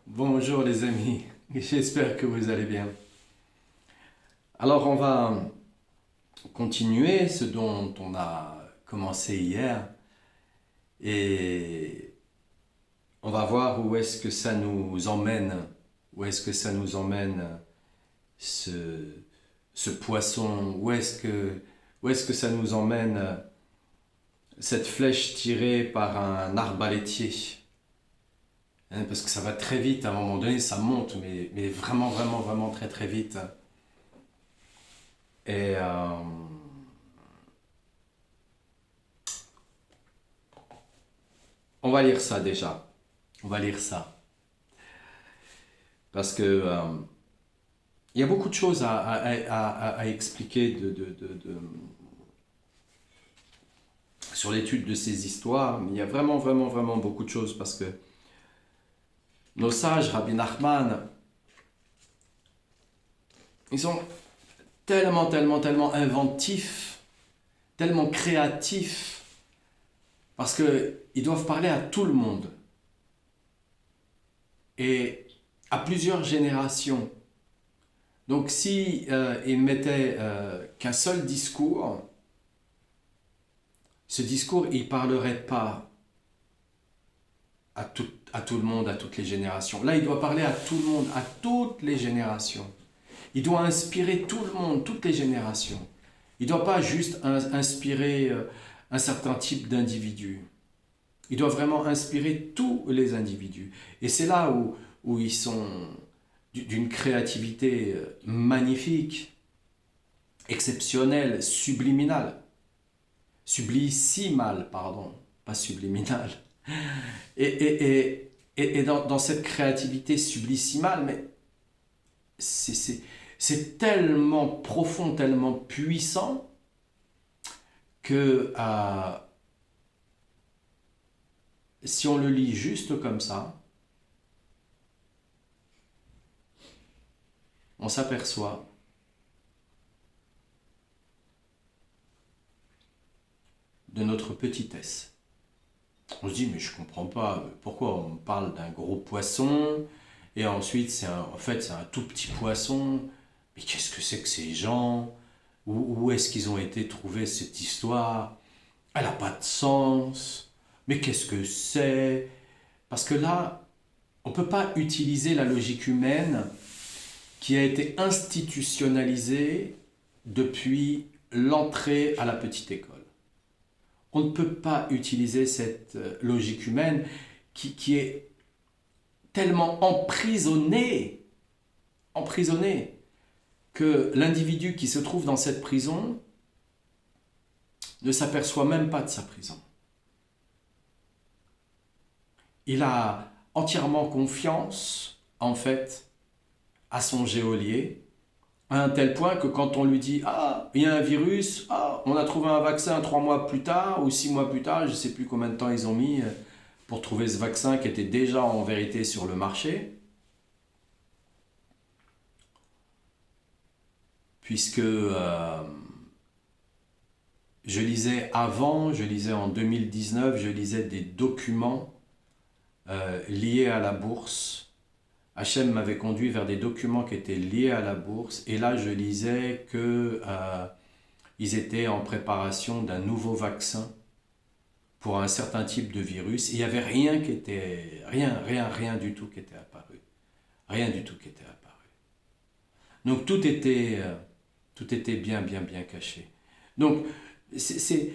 Bonjour les amis, j'espère que vous allez bien. Alors on va continuer ce dont on a commencé hier et on va voir où est-ce que ça nous emmène, où est-ce que ça nous emmène ce, ce poisson, où est-ce que ça nous emmène cette flèche tirée par un arbalétier. Hein, parce que ça va très vite, à un moment donné ça monte, mais vraiment, vraiment, vraiment très très vite. Et on va lire ça déjà. On va lire ça. Parce que il y a beaucoup de choses à expliquer sur l'étude de ces histoires. Mais il y a vraiment, vraiment, vraiment beaucoup de choses. Parce que nos sages, Rabbi Nachman, ils sont tellement, tellement, tellement inventifs, tellement créatifs. Parce qu'ils doivent parler à tout le monde. Et à plusieurs générations. Donc si il mettait qu'un seul discours, ce discours il parlerait pas à tout le monde, à toutes les générations. Là, il doit parler à tout le monde, à toutes les générations. Il doit inspirer tout le monde, toutes les générations. Il ne doit pas juste inspirer un certain type d'individu. Il doit vraiment inspirer tous les individus. Et c'est là où ils sont d'une créativité magnifique, exceptionnelle, subliminale. Sublissimale, pardon, pas subliminale. Et dans cette créativité sublissimale, mais c'est tellement profond, tellement puissant que si on le lit juste comme ça, on s'aperçoit de notre petitesse. On se dit, mais je comprends pas, pourquoi on parle d'un gros poisson, et ensuite, en fait, c'est un tout petit poisson, mais qu'est-ce que c'est que ces gens? Où est-ce qu'ils ont été trouver cette histoire? Elle n'a pas de sens, mais qu'est-ce que c'est? Parce que là, on ne peut pas utiliser la logique humaine qui a été institutionnalisée depuis l'entrée à la petite école. On ne peut pas utiliser cette logique humaine qui est tellement emprisonnée, que l'individu qui se trouve dans cette prison ne s'aperçoit même pas de sa prison. Il a entièrement confiance, en fait, à son geôlier, à un tel point que quand on lui dit « Ah, il y a un virus, ah, on a trouvé un vaccin 3 mois plus tard ou 6 mois plus tard, je ne sais plus combien de temps ils ont mis pour trouver ce vaccin qui était déjà en vérité sur le marché. » Puisque je lisais en 2019, je lisais des documents liés à la bourse. Hachem m'avait conduit vers des documents qui étaient liés à la bourse, et là je lisais qu'ils étaient en préparation d'un nouveau vaccin pour un certain type de virus. Et il n'y avait rien qui était, rien du tout qui était apparu. Rien du tout qui était apparu. Donc tout était bien, bien, bien caché. Donc c'est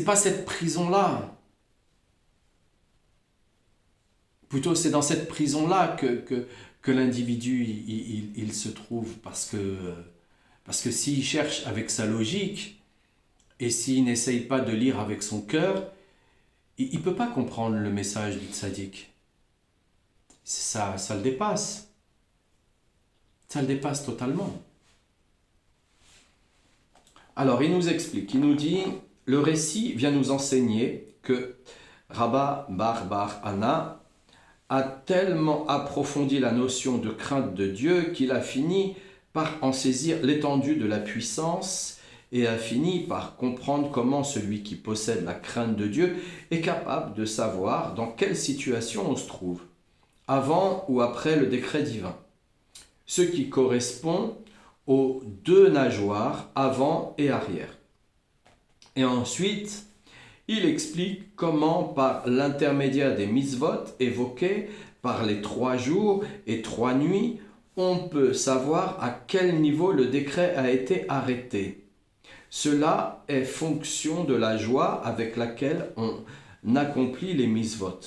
pas cette prison-là. Plutôt, c'est dans cette prison-là que l'individu il se trouve, parce que s'il cherche avec sa logique et s'il n'essaye pas de lire avec son cœur, il ne peut pas comprendre le message du tzaddik. Ça le dépasse. Ça le dépasse totalement. Alors, il nous explique, il nous dit, le récit vient nous enseigner que Rabba Bar Anna a tellement approfondi la notion de crainte de Dieu qu'il a fini par en saisir l'étendue de la puissance et a fini par comprendre comment celui qui possède la crainte de Dieu est capable de savoir dans quelle situation on se trouve. avant ou après le décret divin, ce qui correspond aux deux nageoires avant et arrière. Et ensuite, il explique comment, par l'intermédiaire des mitzvot évoqués par les 3 jours et 3 nuits, on peut savoir à quel niveau le décret a été arrêté. Cela est fonction de la joie avec laquelle on accomplit les mitzvot.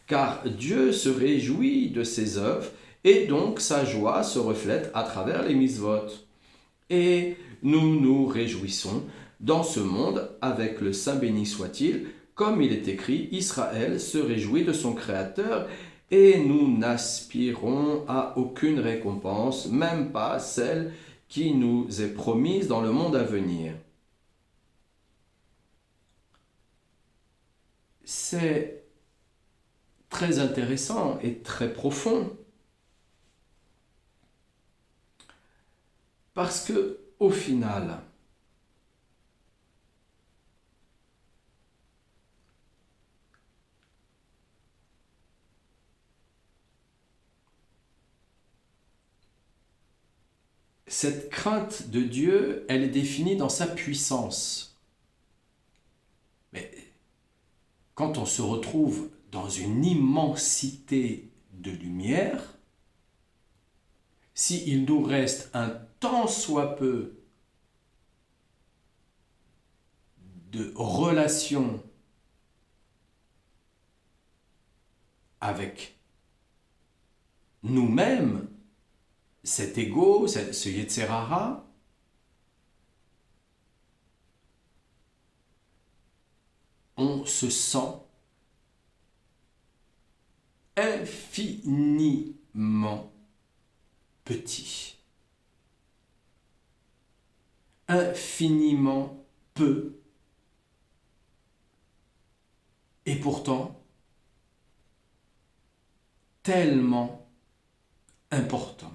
Car Dieu se réjouit de ses œuvres et donc sa joie se reflète à travers les mitzvot. Et nous nous réjouissons dans ce monde avec le Saint béni soit-il, comme il est écrit, Israël se réjouit de son Créateur et nous n'aspirons à aucune récompense, même pas celle qui nous est promise dans le monde à venir. C'est très intéressant et très profond parce que au final, cette crainte de Dieu, elle est définie dans sa puissance. Mais quand on se retrouve dans une immensité de lumière, s'il nous reste un tant soit peu de relation avec nous-mêmes, cet ego, ce Yetzerara, on se sent infiniment petit, infiniment peu, et pourtant tellement important.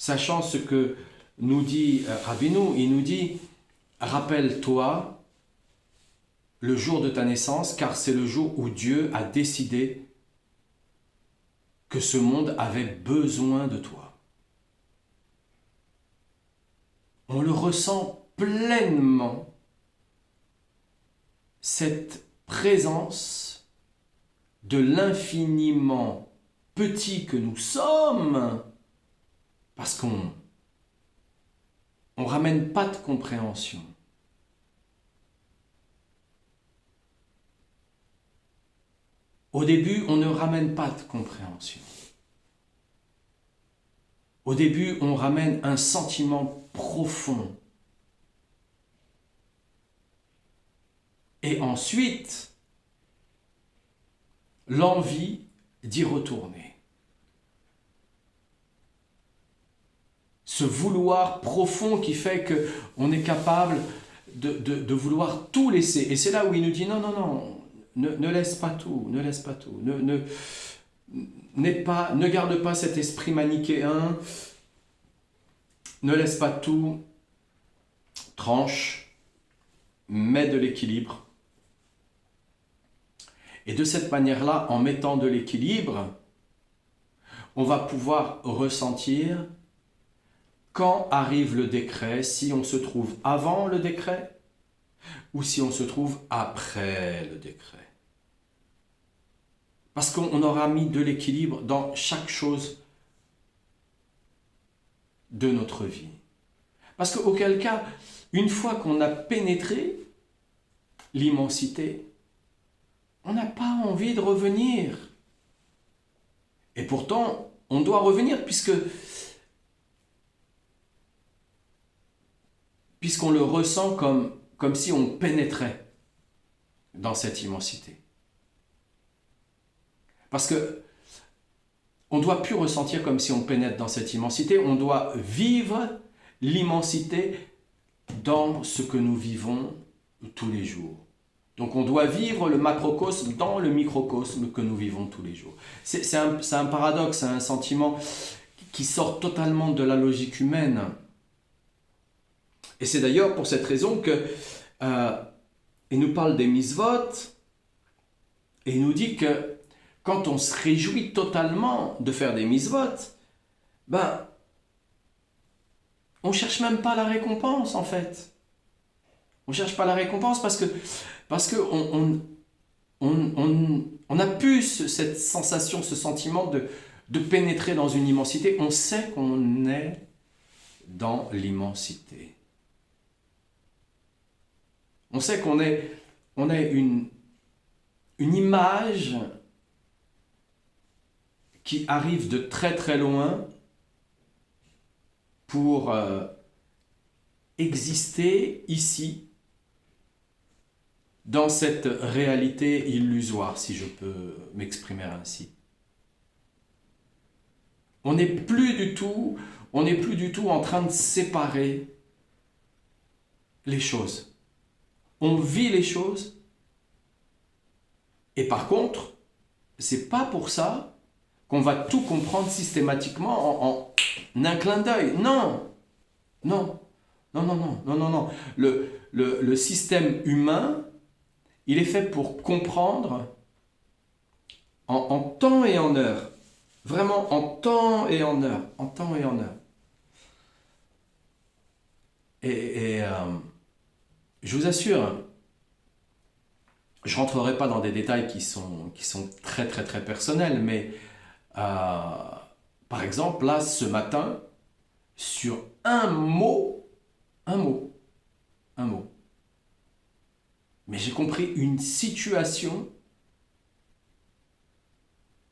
Sachant ce que nous dit Rabbeinu, il nous dit « Rappelle-toi le jour de ta naissance, car c'est le jour où Dieu a décidé que ce monde avait besoin de toi. » On le ressent pleinement, cette présence de l'infiniment petit que nous sommes, parce qu'on ne ramène pas de compréhension. Au début, on ne ramène pas de compréhension. Au début, on ramène un sentiment profond. Et ensuite, l'envie d'y retourner. Ce vouloir profond qui fait qu'on est capable de vouloir tout laisser. Et c'est là où il nous dit non, non, non, ne laisse pas tout, ne laisse pas tout. Ne garde pas cet esprit manichéen, ne laisse pas tout, tranche, mets de l'équilibre. Et de cette manière-là, en mettant de l'équilibre, on va pouvoir ressentir quand arrive le décret, si on se trouve avant le décret ou si on se trouve après le décret. Parce qu'on aura mis de l'équilibre dans chaque chose de notre vie. Parce qu'auquel cas, une fois qu'on a pénétré l'immensité, on n'a pas envie de revenir. Et pourtant, on doit revenir puisqu'on le ressent comme si on pénétrait dans cette immensité. Parce que on ne doit plus ressentir comme si on pénètre dans cette immensité, on doit vivre l'immensité dans ce que nous vivons tous les jours. Donc on doit vivre le macrocosme dans le microcosme que nous vivons tous les jours. C'est un paradoxe, c'est un sentiment qui sort totalement de la logique humaine. Et c'est d'ailleurs pour cette raison que il nous parle des mitzvot, Et il nous dit que quand on se réjouit totalement de faire des mitzvot, ben, on ne cherche même pas la récompense en fait. On ne cherche pas la récompense parce que on n'a plus cette sensation, ce sentiment de pénétrer dans une immensité. On sait qu'on est dans l'immensité. On sait qu'on est une image qui arrive de très très loin pour exister ici, dans cette réalité illusoire, si je peux m'exprimer ainsi. On n'est plus du tout en train de séparer les choses. On vit les choses, et par contre, c'est pas pour ça qu'on va tout comprendre systématiquement en un clin d'œil. Non, non, non, non, non, non, non, non. Le système humain, il est fait pour comprendre en temps et en heure. Vraiment en temps et en heure. En temps et en heure. Et je vous assure, je ne rentrerai pas dans des détails qui sont très très très personnels, mais par exemple, là, ce matin, sur un mot, mais j'ai compris une situation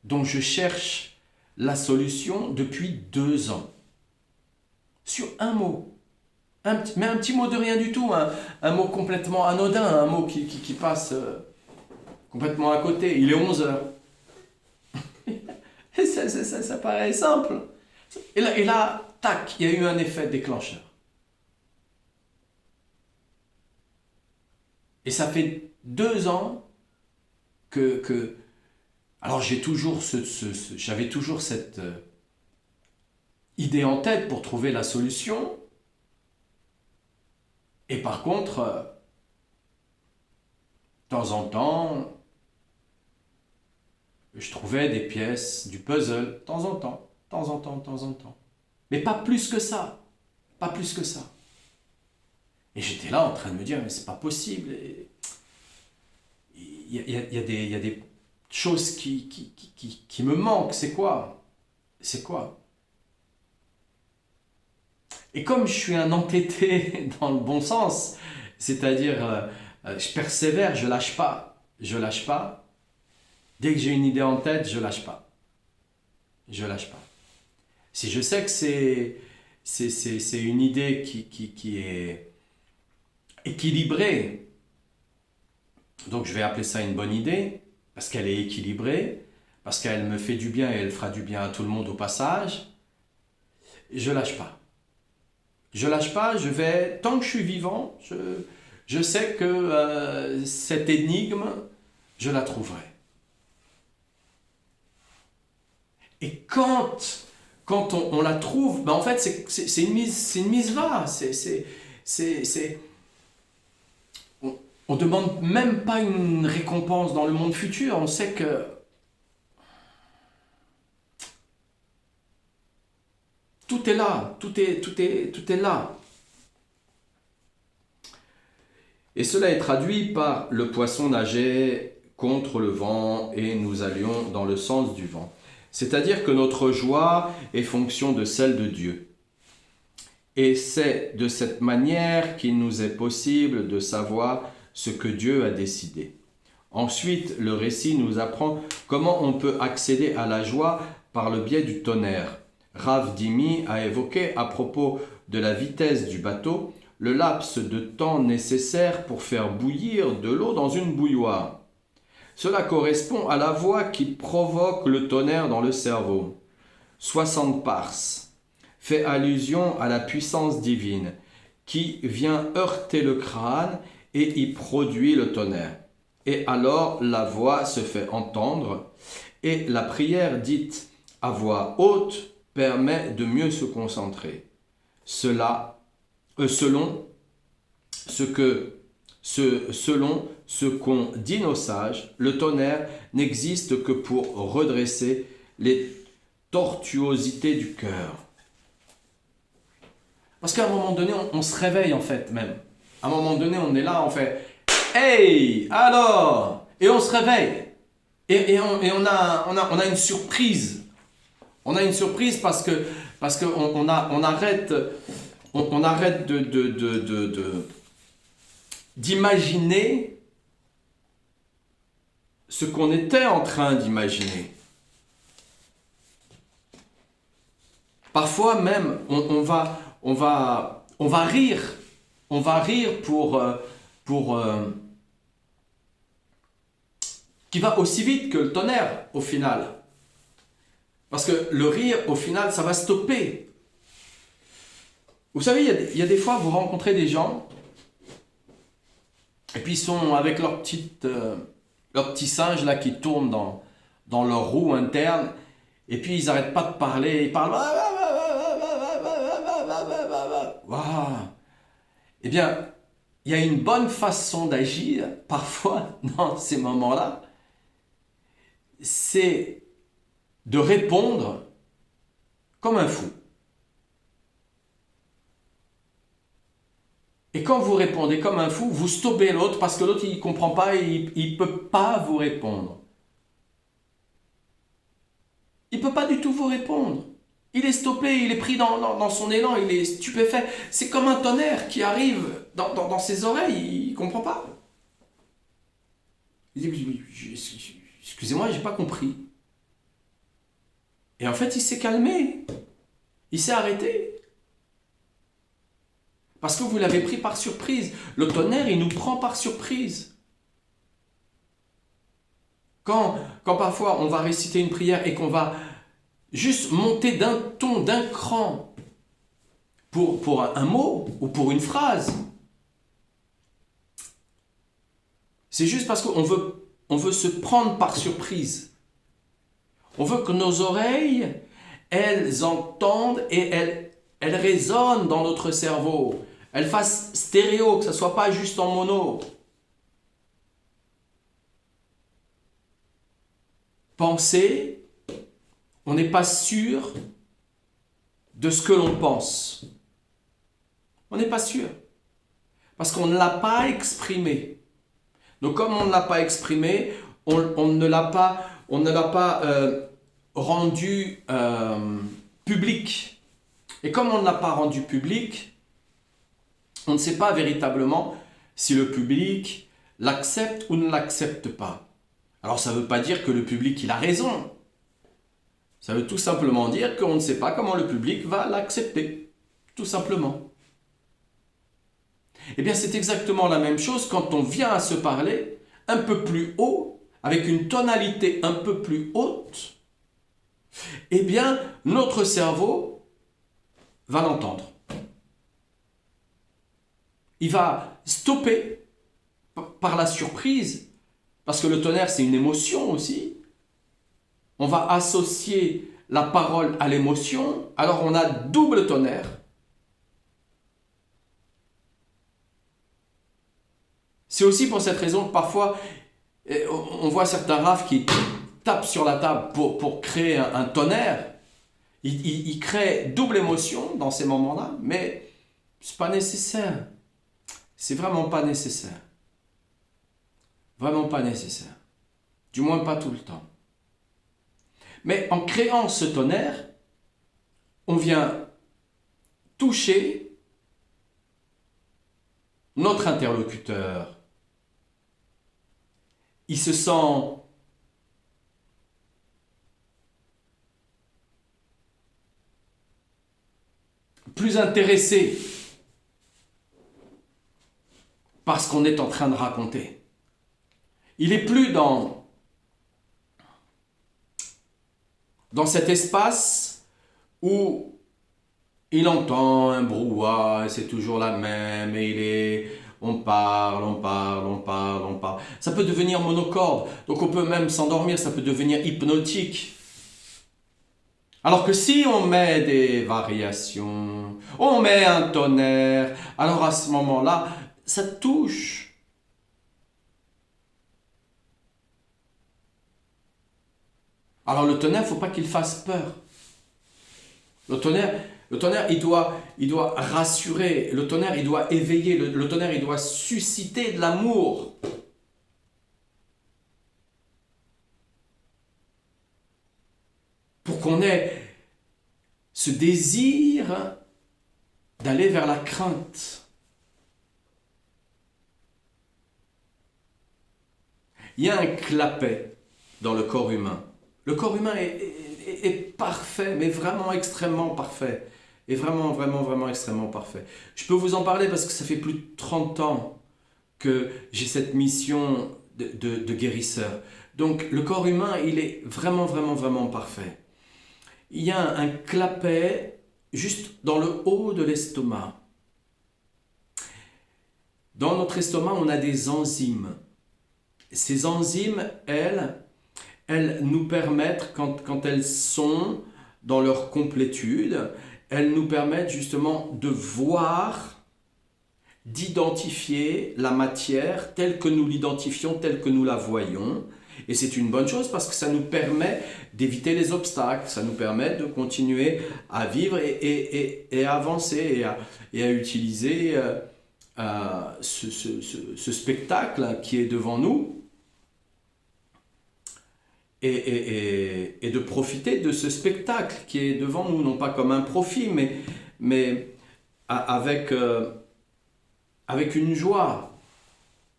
dont je cherche la solution depuis 2 ans. Sur un mot. Mais un petit mot de rien du tout, un mot complètement anodin, un mot qui passe complètement à côté. Il est 11 heures. Et ça paraît simple. Et là, tac, il y a eu un effet déclencheur. Et ça fait 2 ans que alors j'avais toujours cette idée en tête pour trouver la solution. Et par contre, de temps en temps, je trouvais des pièces du puzzle, de temps en temps. Mais pas plus que ça. Pas plus que ça. Et j'étais là en train de me dire, mais c'est pas possible. Il y a des choses qui me manquent. C'est quoi? Et comme je suis un entêté dans le bon sens, c'est-à-dire je persévère, je lâche pas. Dès que j'ai une idée en tête, je lâche pas. Si je sais que c'est une idée qui est équilibrée, donc je vais appeler ça une bonne idée, parce qu'elle est équilibrée, parce qu'elle me fait du bien et elle fera du bien à tout le monde au passage, je lâche pas. Je vais, tant que je suis vivant, je sais que cette énigme, je la trouverai. Et quand on la trouve, ben en fait, c'est une mise-va. On ne demande même pas une récompense dans le monde futur. On sait que tout est là, tout est là. Et cela est traduit par le poisson nageait contre le vent et nous allions dans le sens du vent. C'est-à-dire que notre joie est fonction de celle de Dieu. Et c'est de cette manière qu'il nous est possible de savoir ce que Dieu a décidé. Ensuite, le récit nous apprend comment on peut accéder à la joie par le biais du tonnerre. Rav Dimi a évoqué à propos de la vitesse du bateau le laps de temps nécessaire pour faire bouillir de l'eau dans une bouilloire. Cela correspond à la voix qui provoque le tonnerre dans le cerveau. 60 pars fait allusion à la puissance divine qui vient heurter le crâne et y produit le tonnerre. Et alors la voix se fait entendre et la prière dite à voix haute permet de mieux se concentrer. Selon ce qu'ont dit nos sages, le tonnerre n'existe que pour redresser les tortuosités du cœur. Parce qu'à un moment donné, on se réveille en fait même. À un moment donné, on est là, on fait « Hey, alors ?» Et on se réveille. Et on a une surprise. On a une surprise parce qu'on arrête d'imaginer ce qu'on était en train d'imaginer. Parfois même, on va rire. On va rire qui va aussi vite que le tonnerre au final. Parce que le rire, au final, ça va stopper. Vous savez, il y a des fois, vous rencontrez des gens, et puis ils sont avec leur petit singe là qui tourne dans leur roue interne, et puis ils n'arrêtent pas de parler, ils parlent. Waouh. Eh bien, il y a une bonne façon d'agir, parfois, dans ces moments-là, c'est de répondre comme un fou. Et quand vous répondez comme un fou, vous stoppez l'autre parce que l'autre il ne comprend pas et il ne peut pas vous répondre. Il ne peut pas du tout vous répondre. Il est stoppé, il est pris dans son élan, il est stupéfait. C'est comme un tonnerre qui arrive dans ses oreilles, il ne comprend pas. Il dit, excusez-moi, je n'ai pas compris. Et en fait, il s'est calmé. Il s'est arrêté. Parce que vous l'avez pris par surprise. Le tonnerre, il nous prend par surprise. Quand parfois on va réciter une prière et qu'on va juste monter d'un ton, d'un cran pour un mot ou pour une phrase, c'est juste parce qu'on veut se prendre par surprise. On veut que nos oreilles, elles entendent et elles résonnent dans notre cerveau. Elles fassent stéréo, que ça ne soit pas juste en mono. Penser, on n'est pas sûr de ce que l'on pense. On n'est pas sûr. Parce qu'on ne l'a pas exprimé. Donc comme on ne l'a pas exprimé, on ne l'a pas rendu public. Et comme on ne l'a pas rendu public, on ne sait pas véritablement si le public l'accepte ou ne l'accepte pas. Alors ça ne veut pas dire que le public il a raison. Ça veut tout simplement dire qu'on ne sait pas comment le public va l'accepter. Tout simplement. Eh bien c'est exactement la même chose quand on vient à se parler un peu plus haut, avec une tonalité un peu plus haute. Eh bien notre cerveau va l'entendre. Il va stopper par la surprise, parce que le tonnerre c'est une émotion aussi. On va associer la parole à l'émotion, alors on a double tonnerre. C'est aussi pour cette raison que parfois on voit certains rafs qui tapent sur la table pour créer un tonnerre. Ils créent double émotion dans ces moments-là, mais c'est pas nécessaire. C'est vraiment pas nécessaire. Vraiment pas nécessaire. Du moins pas tout le temps. Mais en créant ce tonnerre, on vient toucher notre interlocuteur. Il se sent plus intéressé par ce qu'on est en train de raconter. Il est plus dans cet espace où il entend un brouhaha, c'est toujours la même, et on parle. Ça peut devenir monocorde, donc on peut même s'endormir, ça peut devenir hypnotique. Alors que si on met des variations, on met un tonnerre, alors à ce moment-là, ça touche Alors le tonnerre, il ne faut pas qu'il fasse peur. Le tonnerre, il doit rassurer. Le tonnerre, il doit éveiller. Le tonnerre, il doit susciter de l'amour. Pour qu'on ait ce désir d'aller vers la crainte. Il y a un clapet dans le corps humain. Le corps humain est parfait, mais vraiment extrêmement parfait. Et vraiment, vraiment, vraiment extrêmement parfait. Je peux vous en parler parce que ça fait plus de 30 ans que j'ai cette mission de guérisseur. Donc le corps humain, il est vraiment, vraiment, vraiment parfait. Il y a un clapet juste dans le haut de l'estomac. Dans notre estomac, on a des enzymes. Ces enzymes, elles nous permettent, quand elles sont dans leur complétude, elles nous permettent justement de voir, d'identifier la matière telle que nous l'identifions, telle que nous la voyons. Et c'est une bonne chose parce que ça nous permet d'éviter les obstacles, ça nous permet de continuer à vivre et à avancer et à utiliser ce spectacle qui est devant nous. Et de profiter de ce spectacle qui est devant nous, non pas comme un profit, mais avec une joie,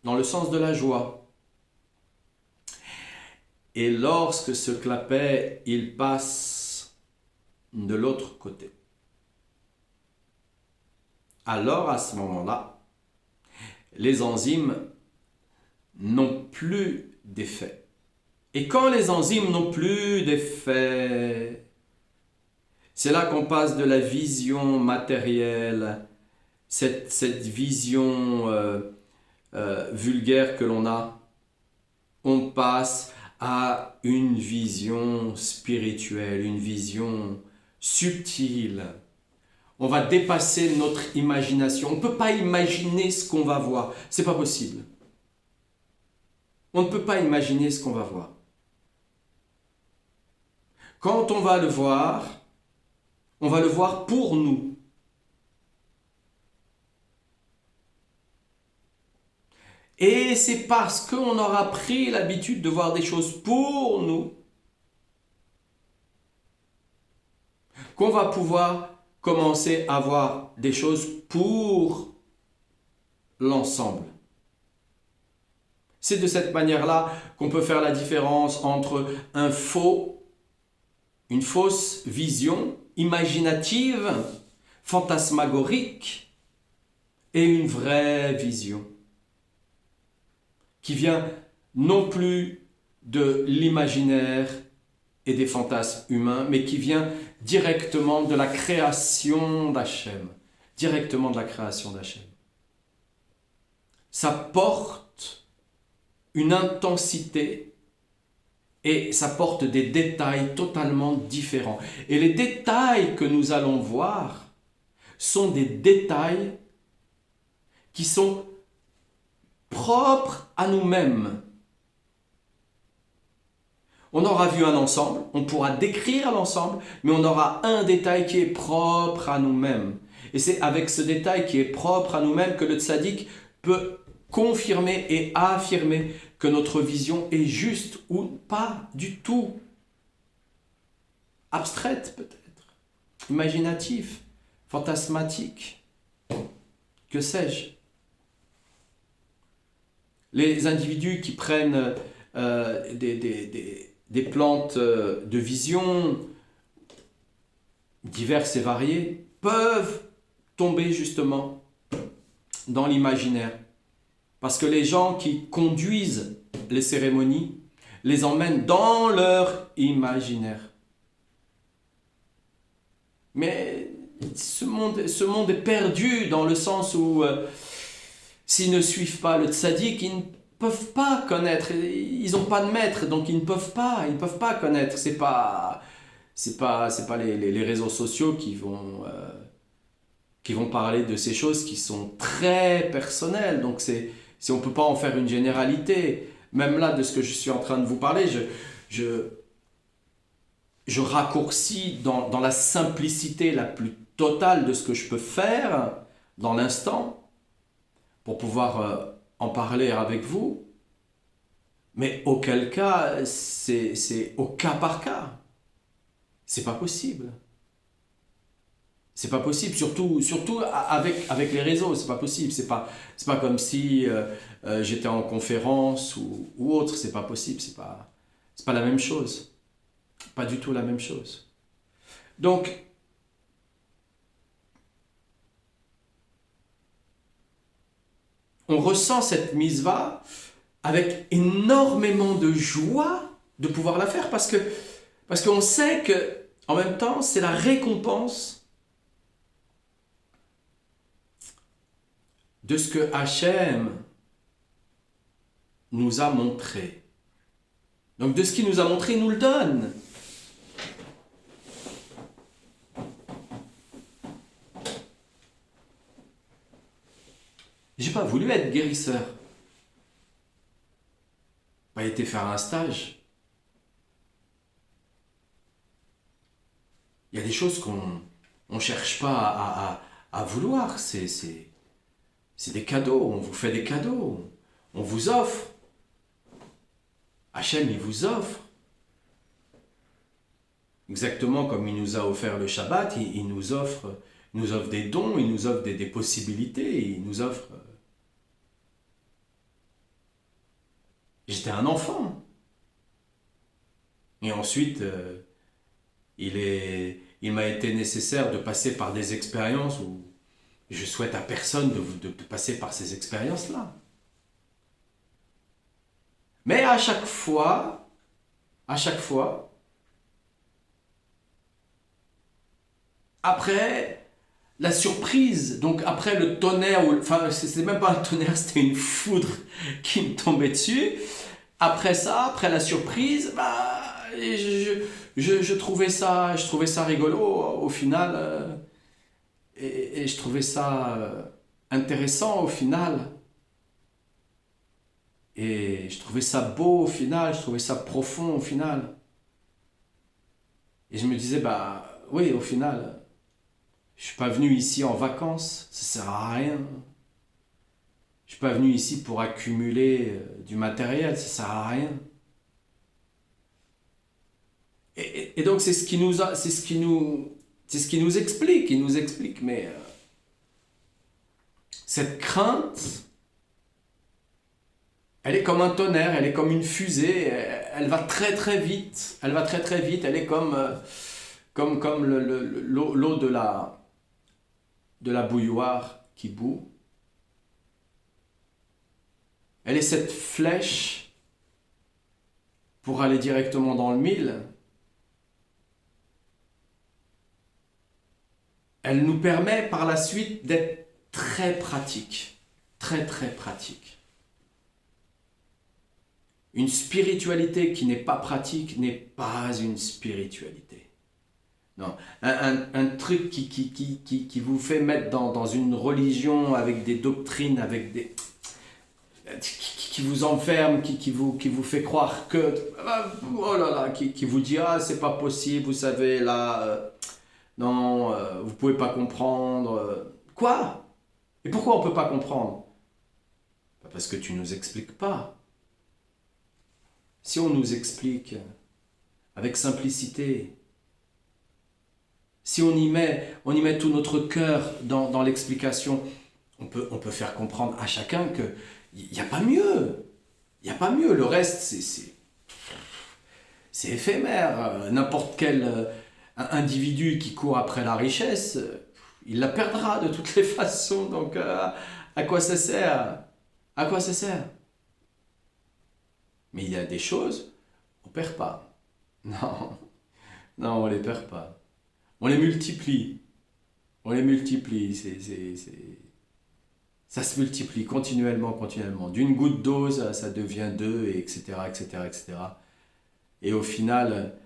dans le sens de la joie. Et lorsque ce clapet, il passe de l'autre côté, alors à ce moment-là, les enzymes n'ont plus d'effet. Et quand les enzymes n'ont plus d'effet, c'est là qu'on passe de la vision matérielle, cette vision vulgaire que l'on a, on passe à une vision spirituelle, une vision subtile. On va dépasser notre imagination. On ne peut pas imaginer ce qu'on va voir. C'est pas possible. On ne peut pas imaginer ce qu'on va voir. Quand on va le voir pour nous. Et c'est parce qu'on aura pris l'habitude de voir des choses pour nous qu'on va pouvoir commencer à voir des choses pour l'ensemble. C'est de cette manière-là qu'on peut faire la différence entre une fausse vision imaginative, fantasmagorique, et une vraie vision qui vient non plus de l'imaginaire et des fantasmes humains, mais qui vient directement de la création d'Hachem. Directement de la création d'Hachem. Ça porte une intensité et ça porte des détails totalement différents. Et les détails que nous allons voir sont des détails qui sont propres à nous-mêmes. On aura vu un ensemble, on pourra décrire l'ensemble, mais on aura un détail qui est propre à nous-mêmes. Et c'est avec ce détail qui est propre à nous-mêmes que le tzaddik peut confirmer et affirmer que notre vision est juste ou pas du tout. Abstraite peut-être, imaginative, fantasmatique, que sais-je. Les individus qui prennent des plantes de vision diverses et variées peuvent tomber justement dans l'imaginaire. Parce que les gens qui conduisent les cérémonies les emmènent dans leur imaginaire. Mais ce monde est perdu dans le sens où s'ils ne suivent pas le tzaddik, ils ne peuvent pas connaître. Ils n'ont pas de maître, donc ils ne peuvent pas connaître. C'est pas les réseaux sociaux qui vont parler de ces choses qui sont très personnelles. Donc on ne peut pas en faire une généralité. Même là, de ce que je suis en train de vous parler, je raccourcis dans la simplicité la plus totale de ce que je peux faire dans l'instant pour pouvoir en parler avec vous. Mais auquel cas, c'est au cas par cas. C'est pas possible. C'est pas possible, surtout avec les réseaux, c'est pas possible. C'est pas comme si j'étais en conférence ou autre, c'est pas possible, c'est pas la même chose. Pas du tout la même chose. Donc, on ressent cette misva avec énormément de joie de pouvoir la faire parce qu'on sait que en même temps, c'est la récompense de ce que Hachem nous a montré. Donc de ce qu'il nous a montré, il nous le donne. J'ai pas voulu être guérisseur. Pas été faire un stage. Il y a des choses qu'on ne cherche pas à vouloir. C'est des cadeaux. On vous fait des cadeaux. On vous offre. Hachem, il vous offre. Exactement comme il nous a offert le Shabbat, il nous offre des dons, il nous offre des possibilités, il nous offre... J'étais un enfant. Et ensuite, il m'a été nécessaire de passer par des expériences où je souhaite à personne de passer par ces expériences-là. Mais à chaque fois, après la surprise, donc après le tonnerre, enfin c'est même pas un tonnerre, c'était une foudre qui me tombait dessus. Après ça, après la surprise, bah, je trouvais ça rigolo au final, et je trouvais ça intéressant au final, et je trouvais ça beau au final, je trouvais ça profond au final. Et je me disais, bah oui, au final, je suis pas venu ici en vacances, ça sert à rien. Je suis pas venu ici pour accumuler du matériel, ça sert à rien. Et donc c'est ce qui nous explique, il nous explique, mais cette crainte, elle est comme un tonnerre, elle est comme une fusée, elle va très très vite, elle est comme l'eau de la bouilloire qui bout. Elle est cette flèche pour aller directement dans le mille. Elle nous permet par la suite d'être très pratique, très très pratique. Une spiritualité qui n'est pas pratique n'est pas une spiritualité. Non, un truc qui vous fait mettre dans une religion avec des doctrines, avec des... qui vous enferme, qui vous fait croire que... oh là là, qui vous dit « Ah, c'est pas possible, vous savez, là... non, vous pouvez pas comprendre... » Quoi? Et pourquoi on peut pas comprendre? Parce que tu nous expliques pas. Si on nous explique avec simplicité, si on y met tout notre cœur dans l'explication, on peut faire comprendre à chacun que il n'y a pas mieux. Il n'y a pas mieux. Le reste, c'est éphémère. N'importe quel individu qui court après la richesse, il la perdra de toutes les façons. Donc, à quoi ça sert? À quoi ça sert? Mais il y a des choses, on ne perd pas. Non, non, on ne les perd pas. On les multiplie. On les multiplie. Ça se multiplie continuellement, continuellement. D'une goutte d'eau, ça devient deux, et etc., etc., etc. Et au final,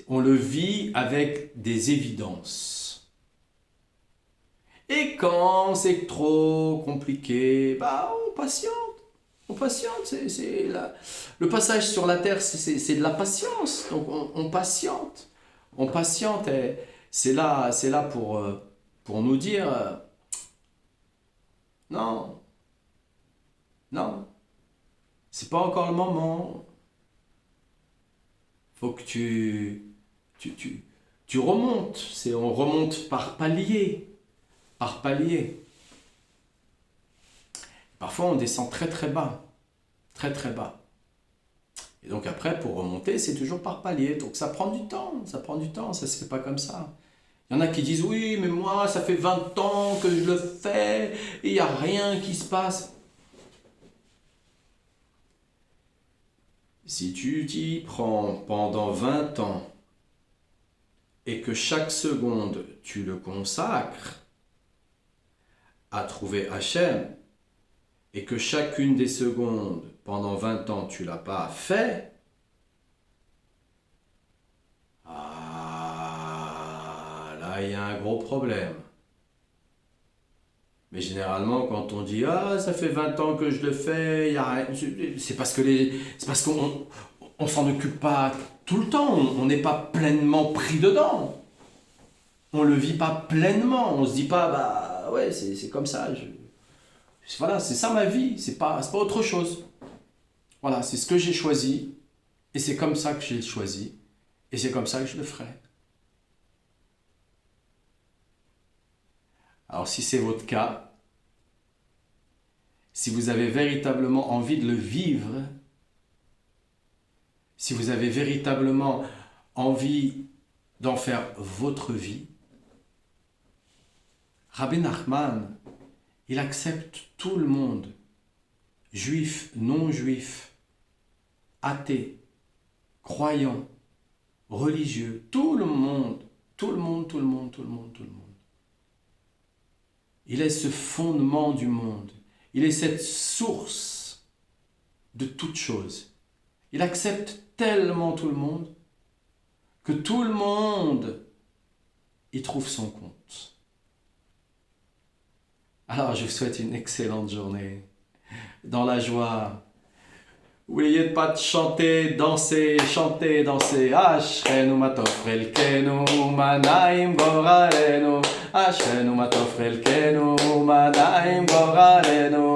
on le vit avec des évidences. Et quand c'est trop compliqué, bah on patiente. On patiente, le passage sur la terre, c'est de la patience. Donc on patiente. On patiente et c'est là pour nous dire non, non, c'est pas encore le moment. Faut que tu remontes. On remonte par palier, par palier. Parfois on descend très très bas, très très bas. Et donc après, pour remonter, c'est toujours par palier. Donc ça prend du temps, ça prend du temps, ça ne se fait pas comme ça. Il y en a qui disent, oui, mais moi, ça fait 20 ans que je le fais, et il n'y a rien qui se passe. Si tu t'y prends pendant 20 ans, et que chaque seconde, tu le consacres à trouver Hachem, et que chacune des secondes, pendant 20 ans, tu ne l'as pas fait, là, il y a un gros problème. Mais généralement, quand on dit « Ah, ça fait 20 ans que je le fais, il y a rien. » C'est parce qu'on on s'en occupe pas tout le temps, on n'est pas pleinement pris dedans. On le vit pas pleinement, on se dit pas « Bah ouais, c'est comme ça. Voilà, c'est ça ma vie, c'est pas autre chose. » Voilà, c'est ce que j'ai choisi, et c'est comme ça que j'ai choisi, et c'est comme ça que je le ferai. Alors si c'est votre cas, si vous avez véritablement envie de le vivre, si vous avez véritablement envie d'en faire votre vie, Rabbi Nachman, il accepte tout le monde, juif, non-juif, athée, croyant, religieux, tout le monde, tout le monde, tout le monde, tout le monde, tout le monde. Il est ce fondement du monde. Il est cette source de toute chose. Il accepte tellement tout le monde que tout le monde y trouve son compte. Alors je vous souhaite une excellente journée, dans la joie. N'oubliez pas de chanter, danser, chanter, danser. Ashrenu ma tov chelkenu, manaim goralenu. Ashrenu ma tov chelkenu, manaim goralenu.